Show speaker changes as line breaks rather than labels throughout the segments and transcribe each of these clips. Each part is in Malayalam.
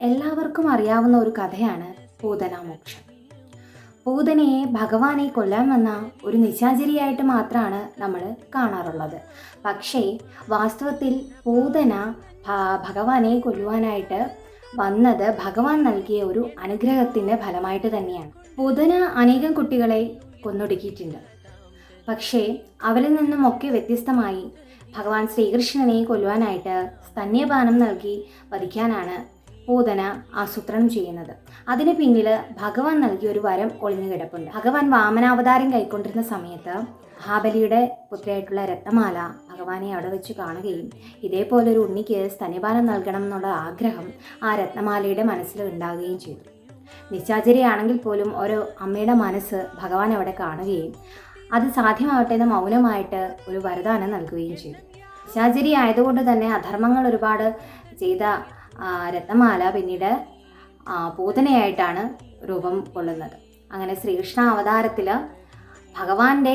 എല്ലാവർക്കും അറിയാവുന്ന ഒരു കഥയാണ് പൂതനാമോക്ഷം. പൂതനയെ ഭഗവാനെ കൊല്ലാൻ വന്ന ഒരു നിശാചരിയായിട്ട് മാത്രമാണ് നമ്മൾ കാണാറുള്ളത്. പക്ഷേ വാസ്തവത്തിൽ പൂതന ഭഗവാനെ കൊല്ലുവാനായിട്ട് വന്നത് ഭഗവാൻ നൽകിയ ഒരു അനുഗ്രഹത്തിൻ്റെ ഫലമായിട്ട് തന്നെയാണ്. പൂതന അനേകം കുട്ടികളെ കൊന്നൊടുക്കിയിട്ടുണ്ട്. പക്ഷേ അവരിൽ നിന്നുമൊക്കെ വ്യത്യസ്തമായി ഭഗവാൻ ശ്രീകൃഷ്ണനെ കൊല്ലുവാനായിട്ട് സ്തന്യപാനം നൽകി വധിക്കാനാണ് പൂതന ആസൂത്രണം ചെയ്യുന്നത്. അതിന് പിന്നിൽ ഭഗവാൻ നൽകിയ ഒരു വരം ഒളിഞ്ഞു കിടപ്പുണ്ട്. ഭഗവാൻ വാമനാവതാരം കൈക്കൊണ്ടിരുന്ന സമയത്ത് മഹാബലിയുടെ പുത്രിയായിട്ടുള്ള രത്നമാല ഭഗവാനെ അവിടെ വെച്ച് കാണുകയും ഇതേപോലൊരു ഉണ്ണിക്ക് സ്തന്യപാനം നൽകണം എന്നുള്ള ആഗ്രഹം ആ രത്നമാലയുടെ മനസ്സിൽ ഉണ്ടാകുകയും ചെയ്തു. നിശാചരിയാണെങ്കിൽ പോലും ഒരു അമ്മയുടെ മനസ്സ് ഭഗവാൻ അവിടെ കാണുകയും അത് സാധ്യമാവട്ടെ എന്ന് മൗനമായിട്ട് ഒരു വരദാനം നൽകുകയും ചെയ്തു. നിശാചരി ആയതുകൊണ്ട് തന്നെ അധർമ്മങ്ങൾ ഒരുപാട് ചെയ്ത രത്നമാല പിന്നീട് പൂതനയായിട്ടാണ് രൂപം കൊള്ളുന്നത്. അങ്ങനെ ശ്രീകൃഷ്ണ അവതാരത്തിൽ ഭഗവാന്റെ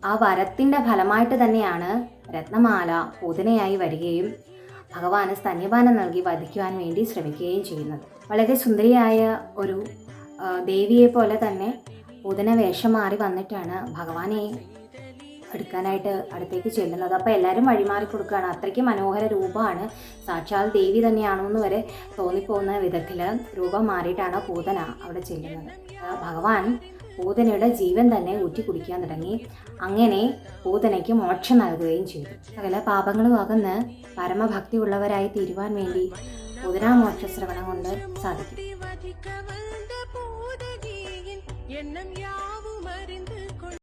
ആ വരത്തിൻ്റെ ഫലമായിട്ട് തന്നെയാണ് രത്നമാല പൂതനയായി വരികയും ഭഗവാന് സ്തന്യപാനം നൽകി വധിക്കുവാൻ വേണ്ടി ശ്രമിക്കുകയും ചെയ്യുന്നത്. വളരെ സുന്ദരിയായ ഒരു ദേവിയെ പോലെ തന്നെ പൂതന വേഷം മാറി വന്നിട്ടാണ് ഭഗവാനെ എടുക്കാനായിട്ട് അടുത്തേക്ക് ചെല്ലുന്നത്. അപ്പോൾ എല്ലാവരും വഴിമാറി കൊടുക്കുകയാണ്. അത്രയ്ക്ക് മനോഹര രൂപമാണ്, സാക്ഷാൽ ദേവി തന്നെയാണോ എന്ന് വരെ തോന്നിപ്പോകുന്ന വിധത്തിൽ രൂപം മാറിയിട്ടാണ് പൂതന അവിടെ ചെല്ലുന്നത്. ഭഗവാൻ പൂതനയുടെ ജീവൻ തന്നെ ഊറ്റി കുടിക്കാൻ തുടങ്ങി. അങ്ങനെ പൂതനയ്ക്ക് മോക്ഷം നൽകുകയും ചെയ്തു. സകല പാപങ്ങളും അകന്ന് പരമഭക്തി ഉള്ളവരായി തീരുവാൻ വേണ്ടി പൂതനാമോക്ഷ ശ്രവണം കൊണ്ട് സാധിക്കും.